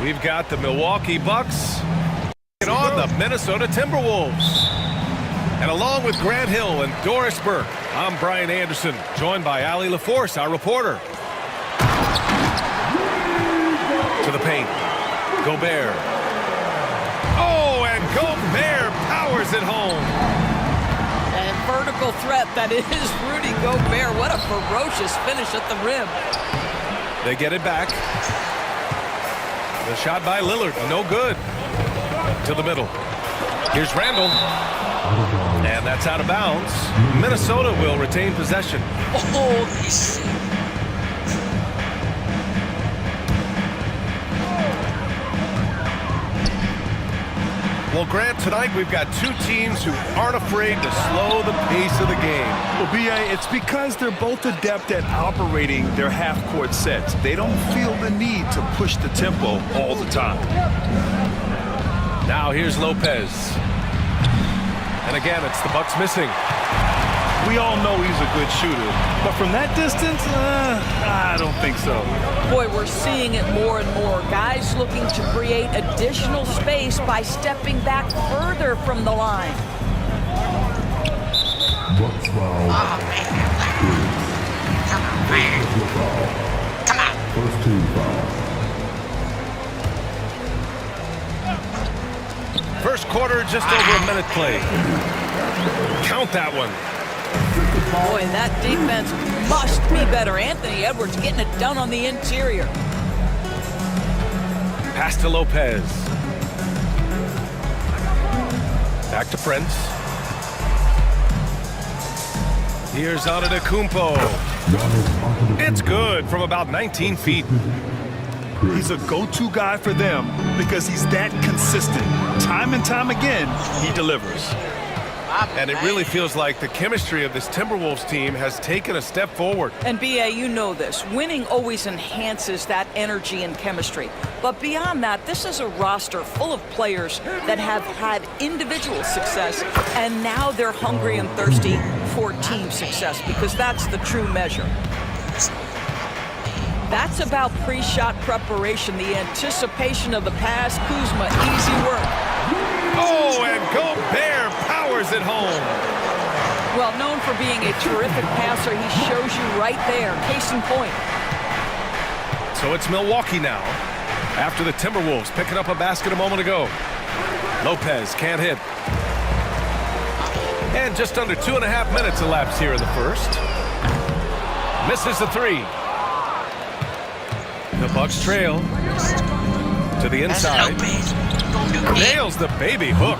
We've got the Milwaukee Bucks on the Minnesota Timberwolves. And along with Grant Hill and Doris Burke, I'm Brian Anderson, joined by Allie LaForce, our reporter. To the paint. Gobert. Oh, and Gobert powers it home. And vertical threat, that is Rudy Gobert. What a ferocious finish at the rim. They get it back. The shot by Lillard, no good. To the middle. Here's Randall. And that's out of bounds. Minnesota will retain possession. Oh, well, Grant, tonight we've got two teams who aren't afraid to slow the pace of the game. Well, B.A., it's because they're both adept at operating their half-court sets. They don't feel the need to push the tempo all the time. Now here's Lopez. And again, it's the Bucks missing. We all know he's a good shooter, but from that distance, I don't think so. boy, we're seeing it more and more. Guys looking to create additional space by stepping back further from the line. Bucks foul. Oh, man. Come on. First team foul. First quarter, just over a minute played. Count that one. Boy, that defense must be better. Anthony Edwards getting it done on the interior. Pass to Lopez. Back to Prince. Here's Antetokounmpo. It's good from about 19 feet. He's a go-to guy for them because he's that consistent. Time and time again, he delivers. And it really feels like the chemistry of this Timberwolves team has taken a step forward. And B.A., you know this. Winning always enhances that energy and chemistry. But beyond that, this is a roster full of players that have had individual success, and now they're hungry and thirsty for team success, because that's the true measure. That's about pre-shot preparation, the anticipation of the pass. Kuzma, easy work. Oh, and Gobert powers it home. Well, known for being a terrific passer, he shows you right there. Case in point. So it's Milwaukee now, after the Timberwolves picking up a basket a moment ago. Lopez can't hit. And just under 2.5 minutes elapsed here in the first. Misses the three. The Bucks trail to the inside. Nails the baby hook.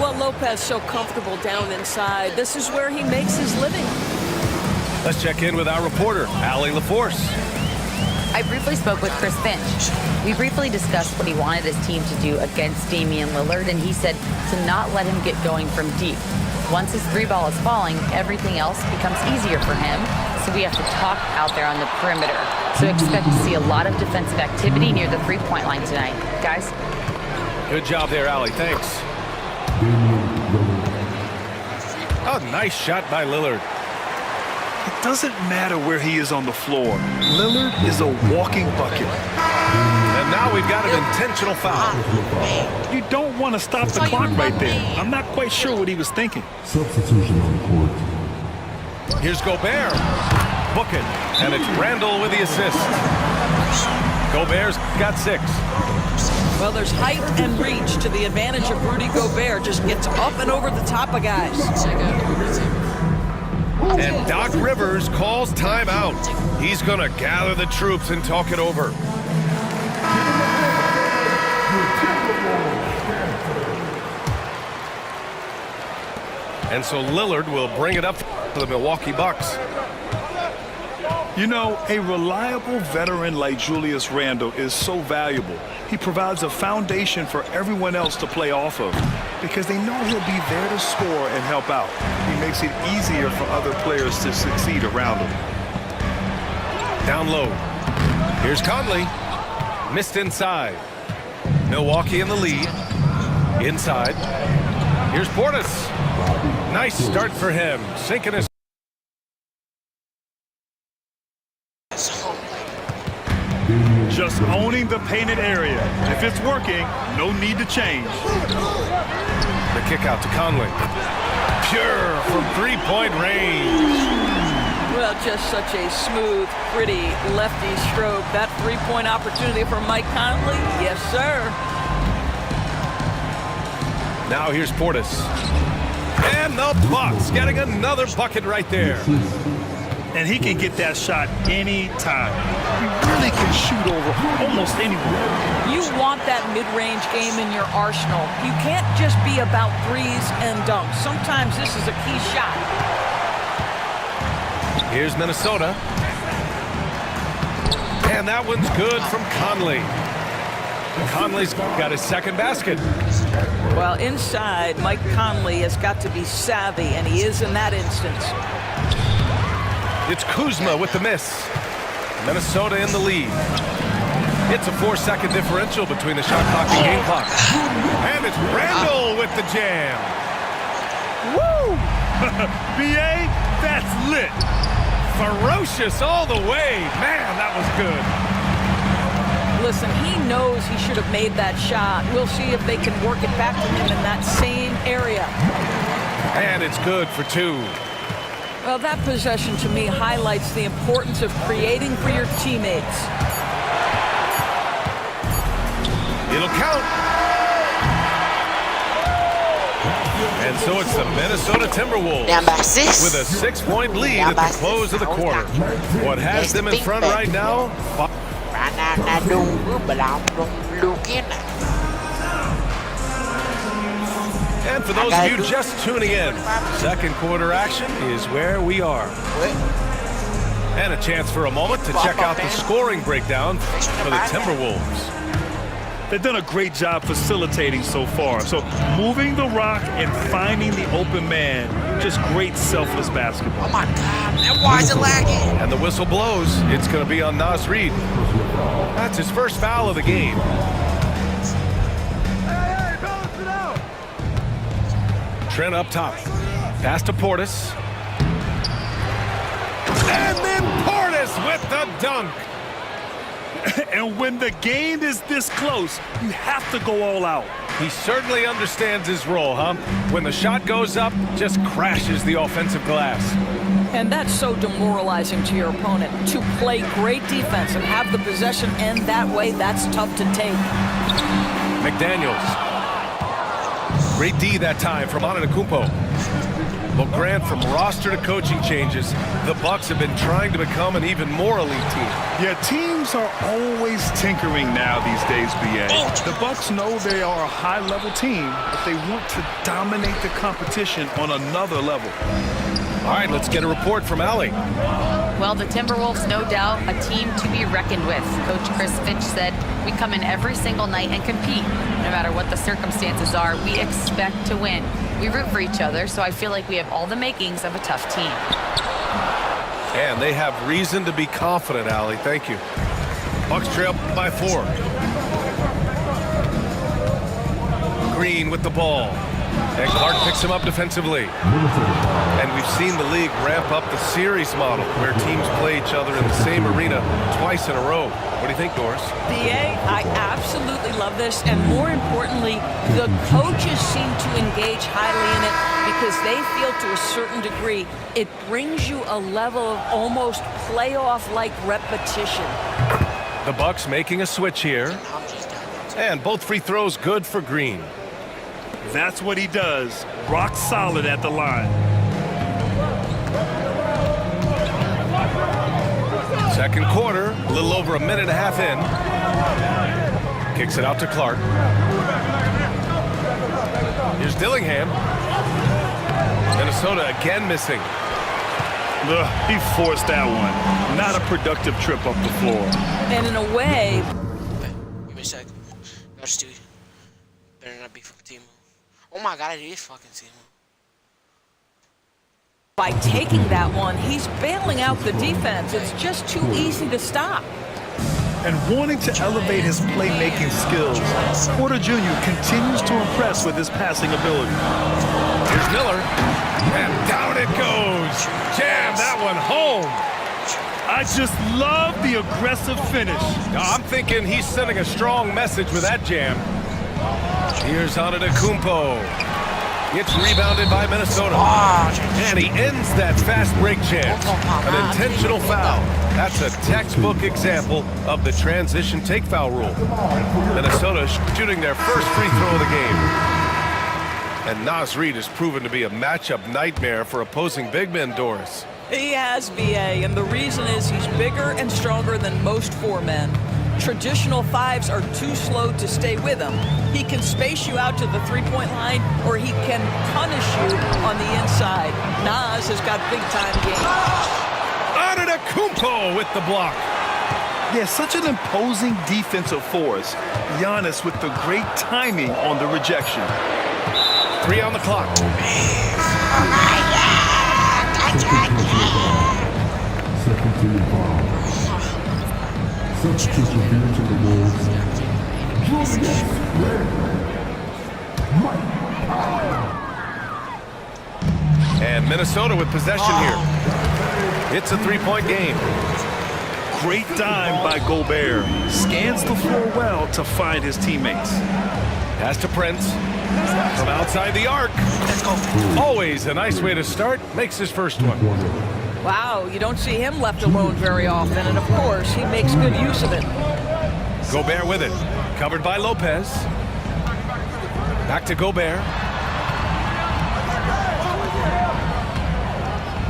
Well, Lopez so comfortable down inside. This is where he makes his living. Let's check in with our reporter, Allie LaForce. I briefly spoke with Chris Finch. We briefly discussed what he wanted his team to do against Damian Lillard, and he said to not let him get going from deep. Once his three ball is falling, everything else becomes easier for him, so we have to talk out there on the perimeter. So expect to see a lot of defensive activity near the three-point line tonight. Guys? Good job there, Allie. Thanks. A nice shot by Lillard. It doesn't matter where he is on the floor. Lillard is a walking bucket. And now we've got an intentional foul. You don't want to stop the clock right there. I'm not quite sure what he was thinking. Substitution on the court. Here's Gobert. Book it. And it's Randall with the assist. Gobert's got 6. Well, there's height and reach to the advantage of Rudy Gobert. Just gets up and over the top of guys. And Doc Rivers calls timeout. He's going to gather the troops and talk it over. And so Lillard will bring it up to the Milwaukee Bucks. You know, a reliable veteran like Julius Randle is so valuable. He provides a foundation for everyone else to play off of because they know he'll be there to score and help out. He makes it easier for other players to succeed around him. Down low. Here's Conley. Missed inside. Milwaukee in the lead. Inside. Here's Portis. Nice start for him. Sinking his Just owning the painted area. If it's working, no need to change. The kick out to Conley. Pure from three-point range. Well, just such a smooth, pretty lefty stroke. That three-point opportunity for Mike Conley. Yes, sir. Now here's Portis. And the Bucks getting another bucket right there. And he can get that shot anytime. He really can shoot over almost anywhere. You want that mid-range game in your arsenal. You can't just be about threes and dunks. Sometimes this is a key shot. Here's Minnesota. And that one's good from Conley. Conley's got his second basket. Well, inside, Mike Conley has got to be savvy, and he is in that instance. It's Kuzma with the miss. Minnesota in the lead. It's a 4-second differential between the shot clock and game clock. And it's Randall with the jam. Woo! BA, that's lit. Ferocious all the way. Man, that was good. Listen, he knows he should have made that shot. We'll see if they can work it back to him in that same area. And it's good for two. Well, that possession to me highlights the importance of creating for your teammates. It'll count. And so it's the Minnesota Timberwolves Down by 6. with a 6-point lead Down at by the close of the 6. quarter. What has them in front right now? Right now, I do, but I'm looking. And for those of you just tuning in, second quarter action is where we are. And a chance for a moment to check out the scoring breakdown for the Timberwolves. They've done a great job facilitating so far. So moving the rock and finding the open man, just great selfless basketball. Oh my God, man, why is it lagging? And the whistle blows. It's going to be on Naz Reid. That's his first foul of the game. Trent up top. Pass to Portis. And then Portis with the dunk. And when the game is this close, you have to go all out. He certainly understands his role, huh? When the shot goes up, just crashes the offensive glass. And that's so demoralizing to your opponent. To play great defense and have the possession end that way, that's tough to take. McDaniels. Great D that time from Antetokounmpo. Well, Grant, from roster to coaching changes, the Bucks have been trying to become an even more elite team. Yeah, teams are always tinkering now these days, BA. The Bucks know they are a high-level team, but they want to dominate the competition on another level. All right, let's get a report from Allie. Well, the Timberwolves, no doubt, a team to be reckoned with. Coach Chris Finch said, we come in every single night and compete. No matter what the circumstances are, we expect to win. We root for each other, so I feel like we have all the makings of a tough team. And they have reason to be confident, Allie. Thank you. Bucks trail by 4. Green with the ball. And Clark picks him up defensively. And we've seen the league ramp up the series model where teams play each other in the same arena twice in a row. What do you think, Doris? BA, I absolutely love this, and more importantly, the coaches seem to engage highly in it because they feel to a certain degree it brings you a level of almost playoff-like repetition. The Bucks making a switch here. And both free throws good for Green. That's what he does. Rock solid at the line. Second quarter, a little over a minute and a half in. Kicks it out to Clark. Here's Dillingham. Minnesota again missing. He forced that one. Not a productive trip up the floor. And in a way, Give me a sec. Gotta Stewie. Better not be from Timu. Oh my God, it is fucking Timu. by taking that one, he's bailing out the defense. It's just too easy to stop. And wanting to elevate his playmaking skills, Porter Jr. continues to impress with his passing ability. Here's Miller, and down it goes. Jam that one home. I just love the aggressive finish. I'm thinking he's sending a strong message with that jam. Here's Antetokounmpo. It's rebounded by Minnesota. And he ends that fast break chance. An intentional foul. That's a textbook example of the transition take foul rule. Minnesota shooting their first free throw of the game. And Naz Reid has proven to be a matchup nightmare for opposing big men, Doris. He has, B.A., and the reason is he's bigger and stronger than most four men. Traditional fives are too slow to stay with him. He can space you out to the three-point line, or he can punish you on the inside. Naz has got big-time game. Antetokounmpo with the block. Yeah, such an imposing defensive force. Giannis with the great timing on the rejection. 3 on the clock. Second team foul. Substitution here to the Wolves. Julius Randle. And Minnesota with possession here. It's a three-point game. Great dime by Gobert. Scans the floor well to find his teammates. Pass to Prince. From outside the arc. Let's go. Always a nice way to start. Makes his first one. Wow, you don't see him left alone very often, and of course, he makes good use of it. Gobert with it. Covered by Lopez. Back to Gobert.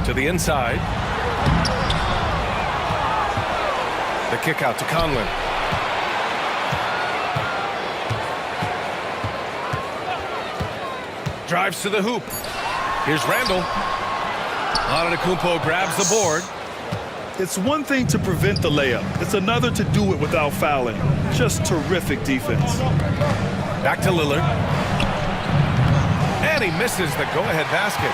To the inside. The kick out to Conlon. Drives to the hoop. Here's Randall. Antetokounmpo grabs the board. It's one thing to prevent the layup. It's another to do it without fouling. Just terrific defense. Back to Lillard. And he misses the go-ahead basket.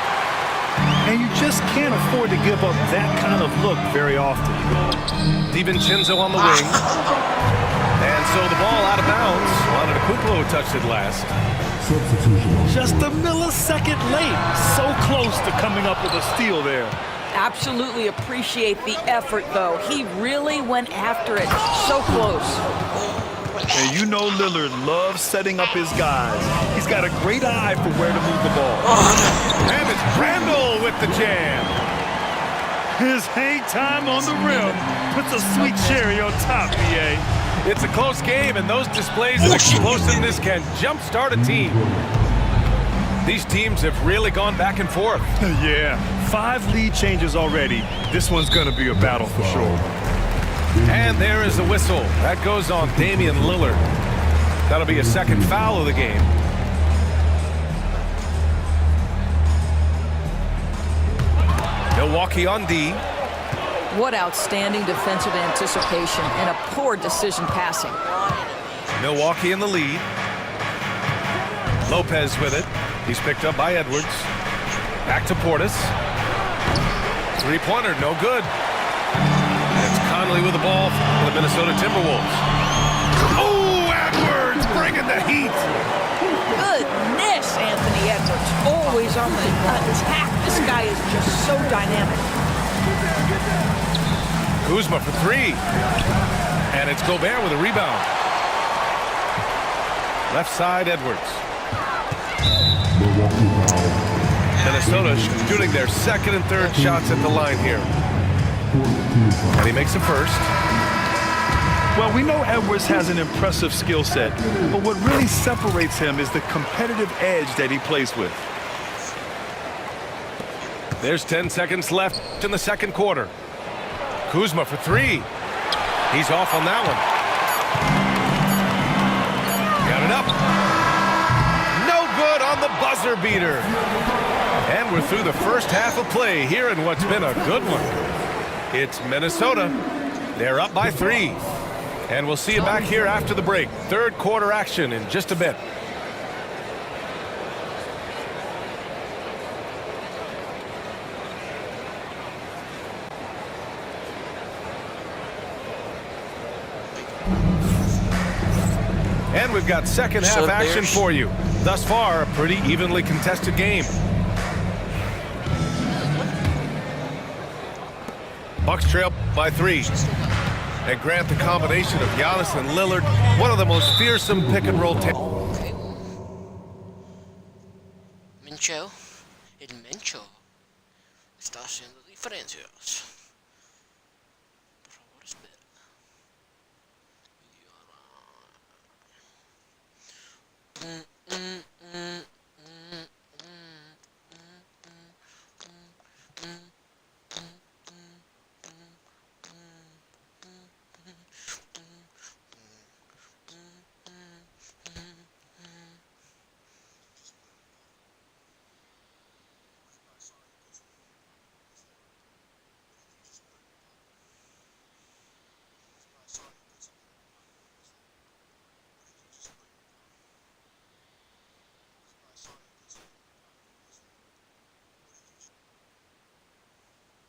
And you just can't afford to give up that kind of look very often. DiVincenzo on the wing. And so the ball out of bounds. Antetokounmpo touched it last. Substitution. Just a millisecond late. So close to coming up with a steal there. Absolutely appreciate the effort, though. He really went after it. So close. And you know Lillard loves setting up his guys. He's got a great eye for where to move the ball. And it's Randall with the jam. His hang time on the rim puts a sweet cherry on top, BA. It's a close game, and those displays of explosiveness can jumpstart a team. These teams have really gone back and forth. Yeah, 5 lead changes already. This one's going to be a battle for sure. And there is the whistle. That goes on Damian Lillard. That'll be a second foul of the game. Milwaukee on D. What outstanding defensive anticipation and a poor decision passing. Milwaukee in the lead. Lopez with it. He's picked up by Edwards. Back to Portis. Three-pointer, no good. And it's Conley with the ball for the Minnesota Timberwolves. Oh, Edwards bringing the heat. Goodness, Anthony Edwards. Always on the attack. This guy is just so dynamic. Kuzma for 3. And it's Gobert with a rebound. Left side, Edwards. Minnesota shooting their second and third shots at the line here. And he makes the first. Well, we know Edwards has an impressive skill set, but what really separates him is the competitive edge that he plays with. There's 10 seconds left in the second quarter. Kuzma for 3. He's off on that one. Got it up. No good on the buzzer beater. And we're through the first half of play here in what's been a good one. It's Minnesota. They're up by 3. And we'll see you back here after the break. Third quarter action in just a bit. And we've got second half action for you. Thus far, a pretty evenly contested game. Bucks trail by 3. And Grant, the combination of Giannis and Lillard, one of the most fearsome pick and roll. Okay. Mincho. El Mencho está haciendo diferencias. Por favor, espera.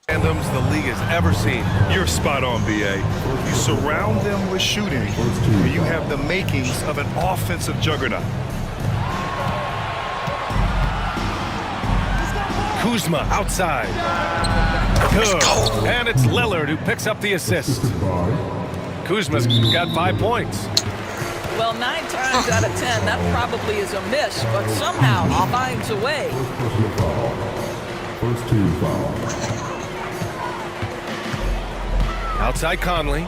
Tandems the league has ever seen. You're spot on, BA. You surround them with shooting, and you have the makings of an offensive juggernaut. Kuzma outside. Good. And it's Lillard who picks up the assist. Kuzma's got 5 points. Well, 9 times out of 10, that probably is a miss, but somehow he finds a way. First team foul. Outside Conley.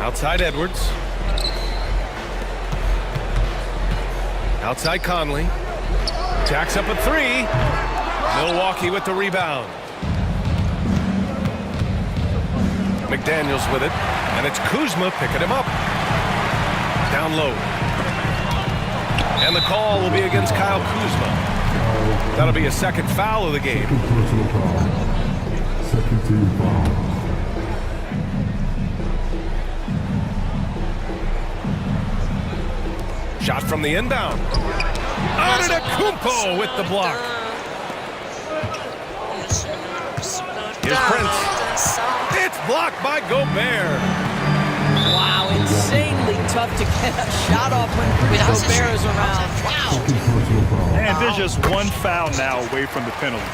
Outside Edwards. Outside Conley. Jacks up a 3. Milwaukee with the rebound. McDaniels with it. And it's Kuzma picking him up. Down low. And the call will be against Kyle Kuzma. That'll be a second foul of the game. Personal foul. Second team foul. Shot from the inbound. Antetokounmpo with the block. Here's Prince. It's blocked by Gobert. Wow, insanely tough to get a shot off when Rudy Gobert is around. Personal foul. And there's just one foul now away from the penalty.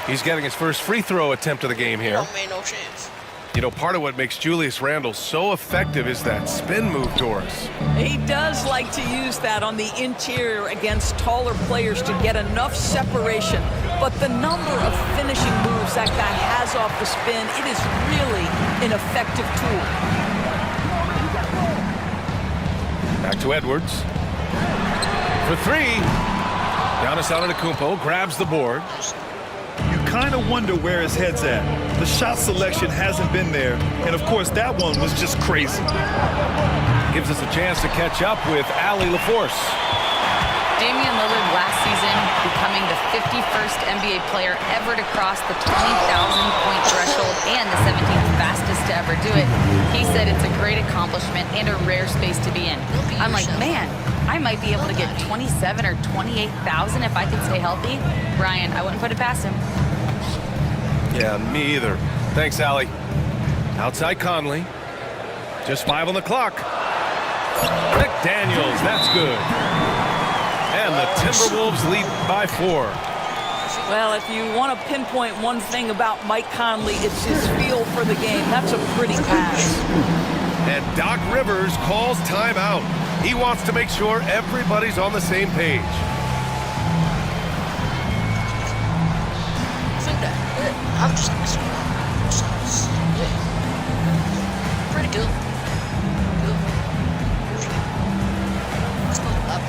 He's getting his first free throw attempt of the game here. Don't make no chance. You know, part of what makes Julius Randle so effective is that spin move, Doris. He does like to use that on the interior against taller players to get enough separation. But the number of finishing moves that guy has off the spin, it is really an effective tool. Back to Edwards. For 3. Giannis Antetokounmpo grabs the board. You kind of wonder where his head's at. The shot selection hasn't been there, and of course that one was just crazy. Gives us a chance to catch up with Allie LaForce. Damian Lillard last season becoming the 51st NBA player ever to cross the 20,000-point threshold and the 17th fastest to ever do it. He said it's a great accomplishment and a rare space to be in. I'm like, man, I might be able to get 27 or 28,000 if I can stay healthy. Brian, I wouldn't put it past him. Yeah, me either. Thanks, Allie. Outside Conley. Just 5 on the clock. McDaniels, that's good. And the Timberwolves lead by 4. Well, if you want to pinpoint one thing about Mike Conley, it's his feel for the game. That's a pretty pass. And Doc Rivers calls timeout. He wants to make sure everybody's on the same page. I'm just pretty good. Let's go up.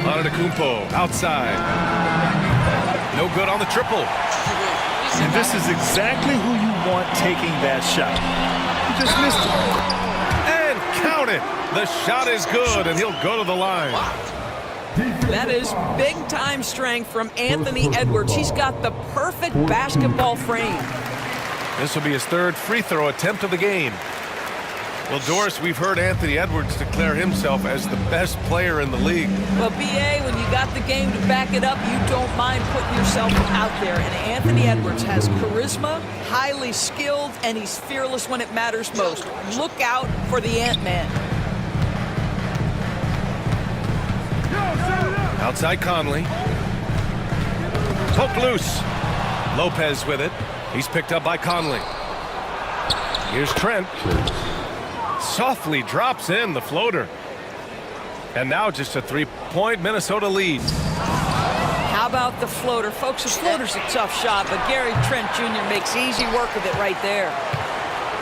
Antetokounmpo outside. No good on the triple. And this is exactly who you want taking that shot. He just missed it. And count it. The shot is good, and he'll go to the line. That is big-time strength from Anthony Edwards. He's got the perfect basketball frame. This will be his third free throw attempt of the game. Well, Doris, we've heard Anthony Edwards declare himself as the best player in the league. Well, BA, when you got the game to back it up, you don't mind putting yourself out there. And Anthony Edwards has charisma, highly skilled, and he's fearless when it matters most. Look out for the Ant-Man. Outside Conley. Poke loose. Lopez with it. He's picked up by Conley. Here's Trent. Softly drops in the floater. And now just a three-point Minnesota lead. How about the floater? Folks, the floater's a tough shot, but Gary Trent Jr. makes easy work of it right there.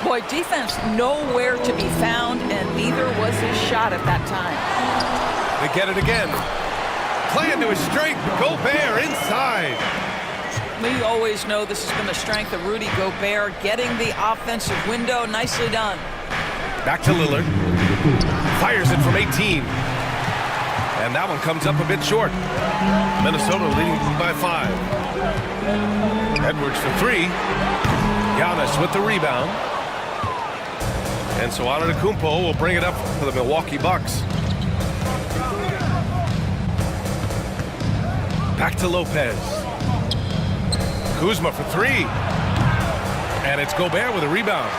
Boy, defense nowhere to be found, and neither was his shot at that time. They get it again. Playing to his strength. Gobert inside. We always know this has been the strength of Rudy Gobert, getting the offensive window. Nicely done. Back to Lillard. Fires it from 18. And that one comes up a bit short. Minnesota leading by 5. Edwards for 3. Giannis with the rebound. And so Antetokounmpo will bring it up for the Milwaukee Bucks. Back to Lopez. Kuzma for 3. And it's Gobert with a rebound.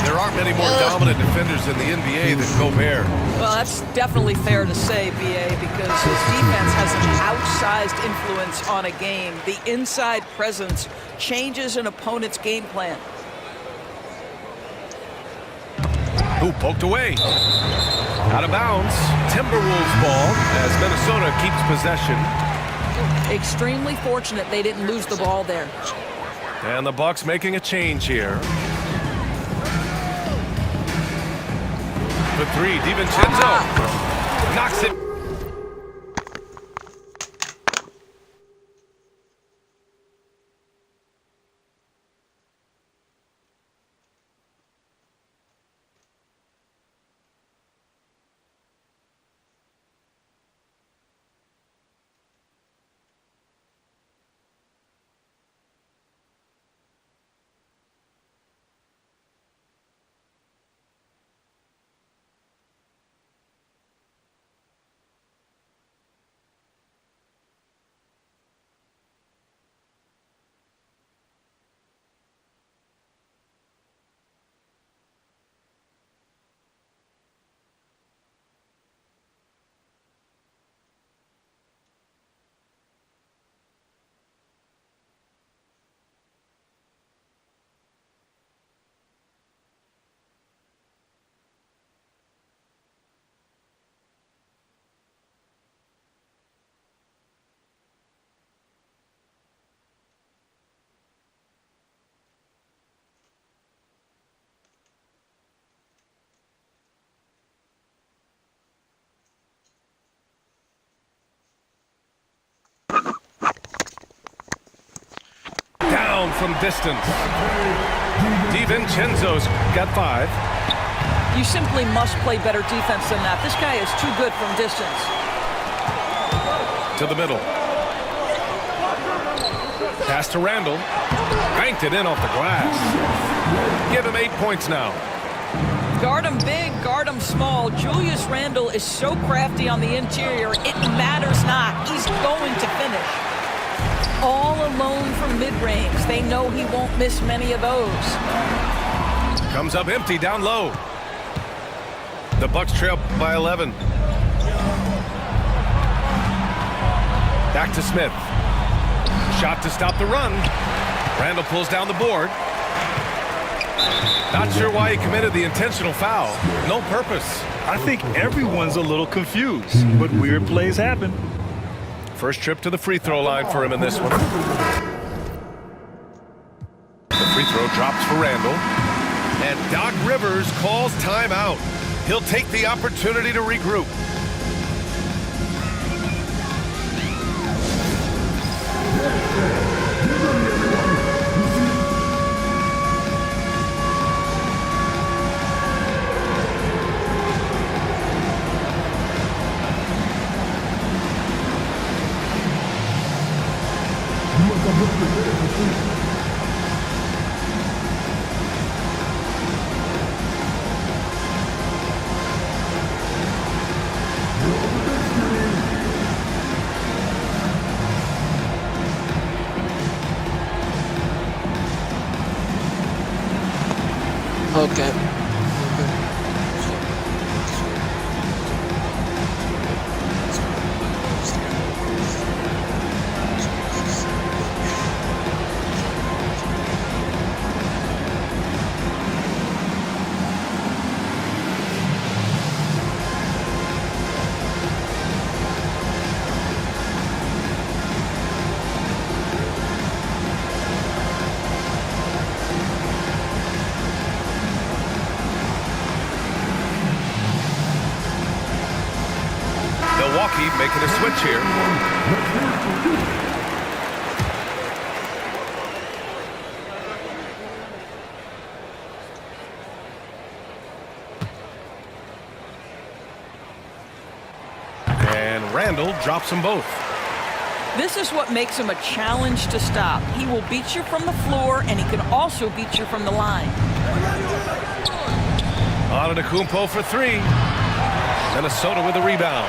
There aren't many more dominant defenders in the NBA than Gobert. Well, that's definitely fair to say, BA, because his defense has an outsized influence on a game. The inside presence changes an opponent's game plan. Who poked away? Out of bounds. Timberwolves ball as Minnesota keeps possession. Extremely fortunate they didn't lose the ball there. And the Bucks making a change here. For 3, DiVincenzo knocks it. Down from distance. DiVincenzo's got 5. You simply must play better defense than that. This guy is too good from distance. To the middle. Pass to Randall. Banked it in off the glass. Give him 8 points now. Guard him big, guard him small. Julius Randle is so crafty on the interior, it matters not. He's going to finish. All alone from mid-range. They know he won't miss many of those. Comes up empty down low. The Bucks trail by 11. Back to Smith. Shot to stop the run. Randall pulls down the board. Not sure why he committed the intentional foul. No purpose. I think everyone's a little confused, but weird plays happen. First trip to the free throw line for him in this one. The free throw drops for Randall. And Doc Rivers calls timeout. He'll take the opportunity to regroup. Okay. Milwaukee making a switch here. And Randall drops them both. This is what makes him a challenge to stop. He will beat you from the floor, and he can also beat you from the line. Antetokounmpo for three. Minnesota with a rebound.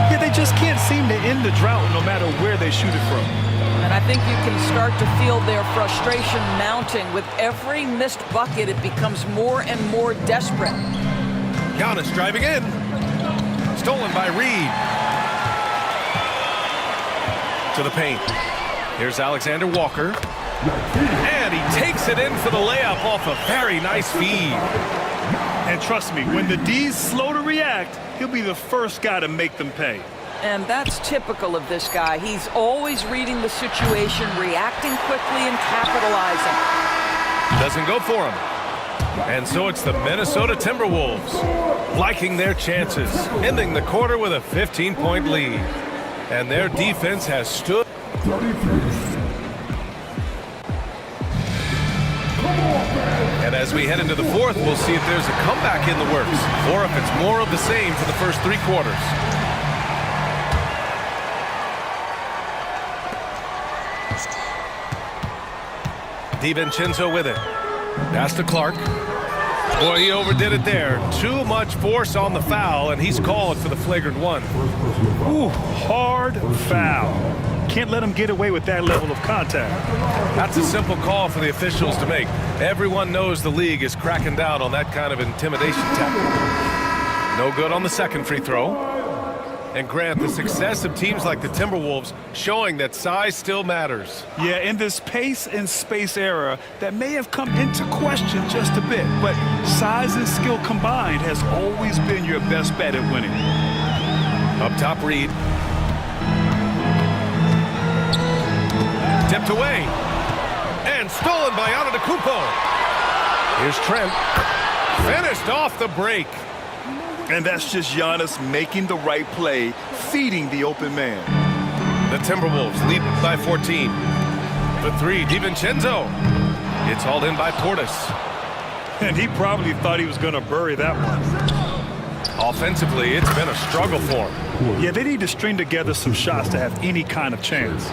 Yeah, they just can't seem to end the drought no matter where they shoot it from. And I think you can start to feel their frustration mounting. With every missed bucket, it becomes more and more desperate. Giannis driving in. Stolen by Reed. To the paint. Here's Alexander Walker. And he takes it in for the layup off a very nice feed. And trust me, when the D's slow to react, he'll be the first guy to make them pay. And that's typical of this guy. He's always reading the situation, reacting quickly, and capitalizing. Doesn't go for him. And so it's the Minnesota Timberwolves liking their chances, ending the quarter with a 15-point lead. And their defense has stood. And as we head into the fourth, we'll see if there's a comeback in the works or if it's more of the same for the first three quarters. DiVincenzo with it. Pass to Clark. Boy, he overdid it there. Too much force on the foul, and he's called for the flagrant one. Ooh, hard foul. Can't let him get away with that level of contact. That's a simple call for the officials to make. Everyone knows the league is cracking down on that kind of intimidation tactic. No good on the second free throw. And Grant, the success of teams like the Timberwolves showing that size still matters. Yeah, in this pace and space era, that may have come into question just a bit, but size and skill combined has always been your best bet at winning. Up top, Reed. Tipped away. And stolen by Antetokounmpo. Here's Trent. Finished off the break. And that's just Giannis making the right play, feeding the open man. The Timberwolves lead by 14. The three, DiVincenzo. It's hauled in by Portis. And he probably thought he was going to bury that one. Offensively, it's been a struggle for him. Yeah, they need to string together some shots to have any kind of chance.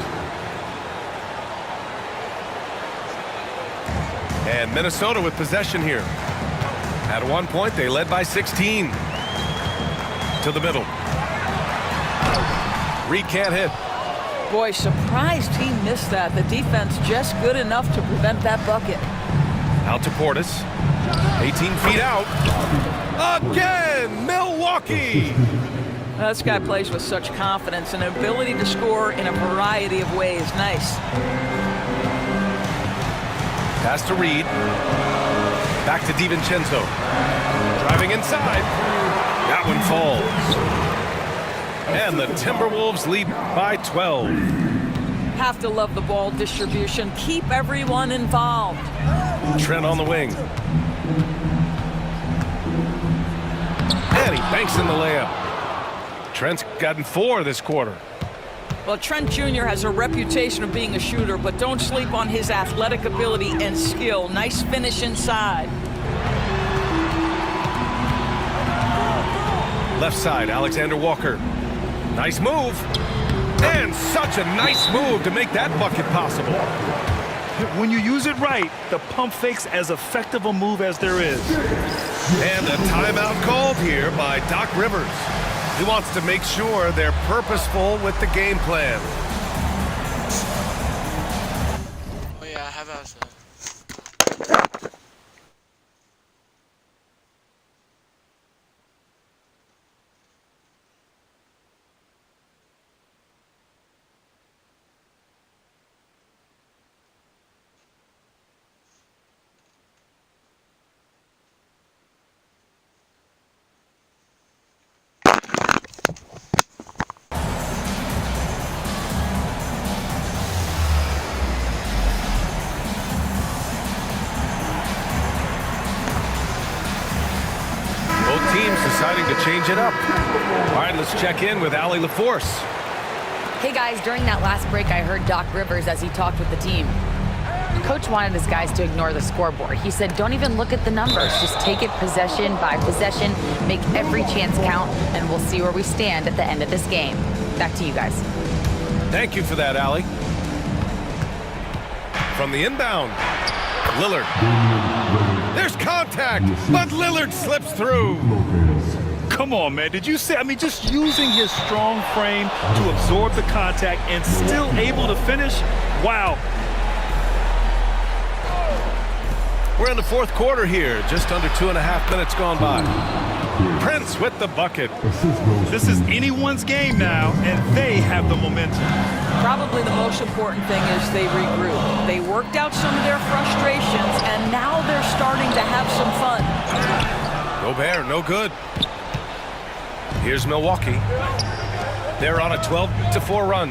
And Minnesota with possession here. At one point, they led by 16. To the middle. Reed can't hit. Boy, surprised he missed that. The defense just good enough to prevent that bucket. Out to Portis. 18 feet out. Again, Milwaukee. This guy plays with such confidence and ability to score in a variety of ways. Nice. Pass to Reed. Back to DiVincenzo. Driving inside. That one falls. And the Timberwolves lead by 12. Have to love the ball distribution. Keep everyone involved. Trent on the wing. And he banks in the layup. Trent's gotten 4 this quarter. Well, Trent Jr. has a reputation of being a shooter, but don't sleep on his athletic ability and skill. Nice finish inside. Left side, Alexander Walker. Nice move. And such a nice move to make that bucket possible. When you use it right, the pump fake's as effective a move as there is. And a timeout called here by Doc Rivers. He wants to make sure they're purposeful with the game plan. Oh yeah, I have also. Both teams deciding to change it up. All right, let's check in with Allie LaForce. Hey guys, during that last break, I heard Doc Rivers as he talked with the team. Coach wanted his guys to ignore the scoreboard. He said, don't even look at the numbers. Just take it possession by possession, make every chance count, and we'll see where we stand at the end of this game. Back to you guys. Thank you for that, Allie. From the inbound, Lillard. There's contact, but Lillard slips through. Come on, man. Did you see? I mean, just using his strong frame to absorb the contact and still able to finish. Wow. We're in the fourth quarter here, just under 2.5 minutes gone by. Prince with the bucket. This is anyone's game now, and they have the momentum. Probably the most important thing is they regroup. They worked out some of their frustrations, and now they're starting to have some fun. Gobert, no good. Here's Milwaukee. They're on a 12-4 run.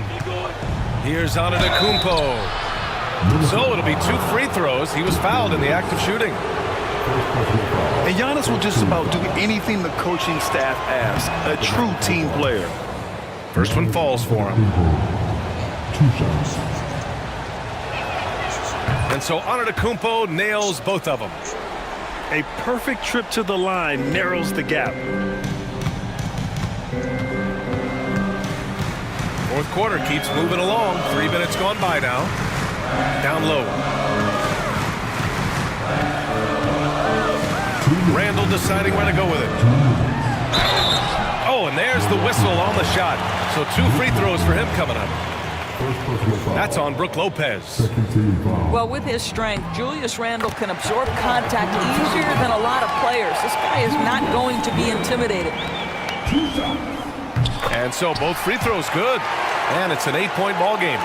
Here's Antetokounmpo. So it'll be 2 free throws. He was fouled in the act of shooting. And Giannis will just about do anything the coaching staff asks. A true team player. First one falls for him. 2 shots. And so Antetokounmpo nails both of them. A perfect trip to the line narrows the gap. Fourth quarter keeps moving along. 3 minutes gone by now. Down low. Randall deciding where to go with it. Oh, and there's the whistle on the shot. So 2 free throws for him coming up. That's on Brook Lopez. Well, with his strength, Julius Randle can absorb contact easier than a lot of players. This guy is not going to be intimidated. And so both free throws good. And it's an 8-point ball game.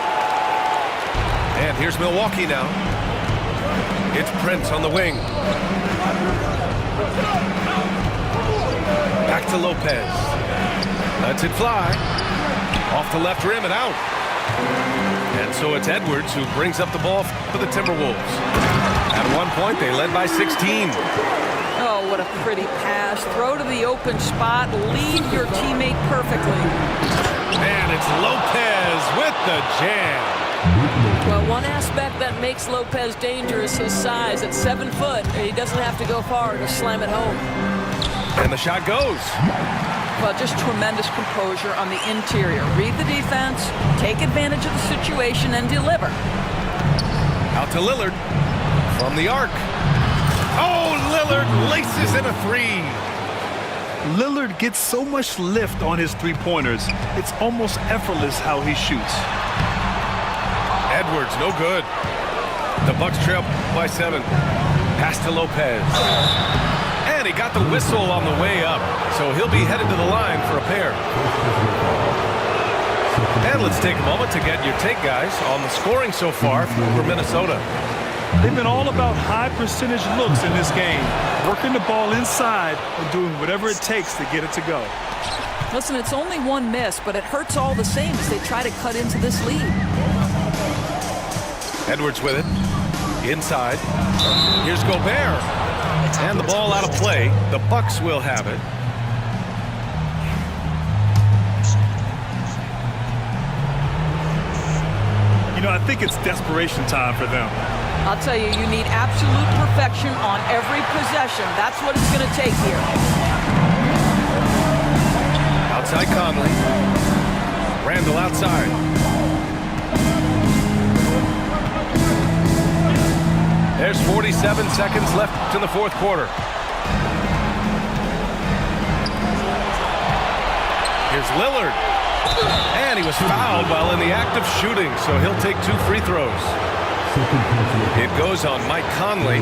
And here's Milwaukee now. It's Prince on the wing. Back to Lopez. Lets it fly. Off the left rim and out. And so it's Edwards who brings up the ball for the Timberwolves. At one point, they led by 16. Oh, what a pretty pass. Throw to the open spot. Lead your teammate perfectly. And it's Lopez with the jam. Well, one aspect that makes Lopez dangerous is his size. At 7 foot, he doesn't have to go far to slam it home. And the shot goes. Well, just tremendous composure on the interior. Read the defense, take advantage of the situation, and deliver. Out to Lillard from the arc. Oh, Lillard laces in a 3. Lillard gets so much lift on his three-pointers. It's almost effortless how he shoots. Edwards, no good. The Bucks trail by 7. Pass to Lopez. And he got the whistle on the way up. So he'll be headed to the line for a pair. And let's take a moment to get your take, guys, on the scoring so far for Minnesota. They've been all about high percentage looks in this game, working the ball inside and doing whatever it takes to get it to go. Listen, it's only 1 miss, but it hurts all the same as they try to cut into this lead. Edwards with it. Inside. Here's Gobert. And the ball out of play. The Bucks will have it. know, I think it's desperation time for them. I'll tell you, you need absolute perfection on every possession. That's what it's going to take here. Outside Conley. Randall outside. There's 47 seconds left in the fourth quarter. Here's Lillard. And he was fouled while in the act of shooting, so he'll take 2 free throws. It goes on Mike Conley.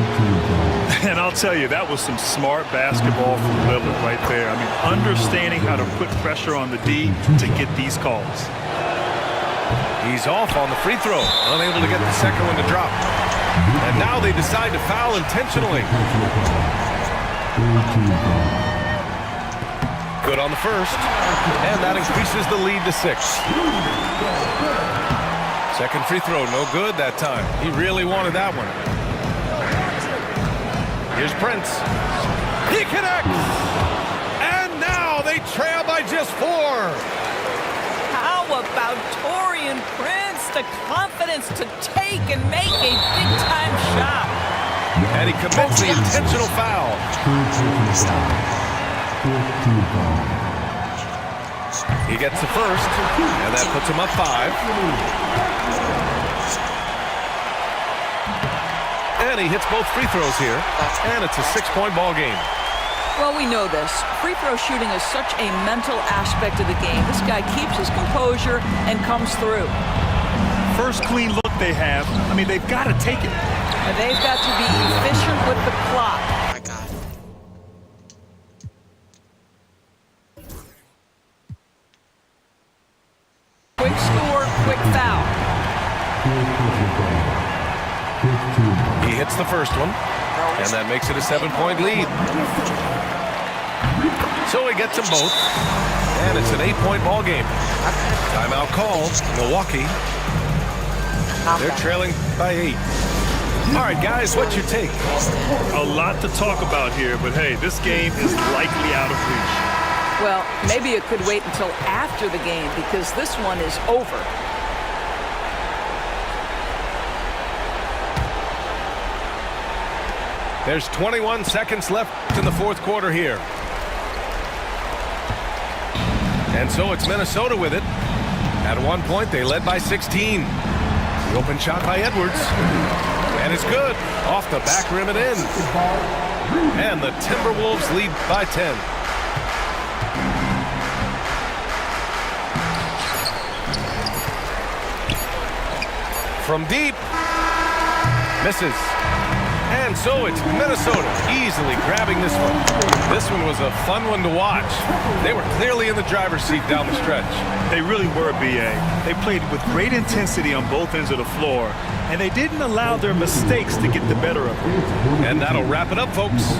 And I'll tell you, that was some smart basketball from Lillard right there. I mean, understanding how to put pressure on the D to get these calls. He's off on the free throw, unable to get the second one to drop. And now they decide to foul intentionally. Good on the first, and that increases the lead to 6. Second free throw, no good that time. He really wanted that one. Here's Prince. He connects! And now they trail by just 4. How about Taurean Prince? The confidence to take and make a big-time shot. And he commits the intentional foul. He gets the first, and that puts him up 5. And he hits both free throws here, and it's a 6-point ball game. Well, we know this. Free throw shooting is such a mental aspect of the game. This guy keeps his composure and comes through. First clean look they have. I mean, they've got to take it. And they've got to be efficient with the clock. Oh my God. Quick score, quick foul. He hits the first one, and that makes it a 7-point lead. So he gets them both, and it's an 8-point ball game. Timeout called, Milwaukee. They're trailing by 8. All right, guys, what's your take? A lot to talk about here, but hey, this game is likely out of reach. Well, maybe it could wait until after the game because this one is over. There's 21 seconds left in the fourth quarter here. And so it's Minnesota with it. At one point, they led by 16. The open shot by Edwards. And it's good. Off the back rim and in. And the Timberwolves lead by 10. From deep. Misses. And so it's Minnesota easily grabbing this one. This one was a fun one to watch. They were clearly in the driver's seat down the stretch. They really were, B.A. They played with great intensity on both ends of the floor, and they didn't allow their mistakes to get the better of them. And that'll wrap it up, folks.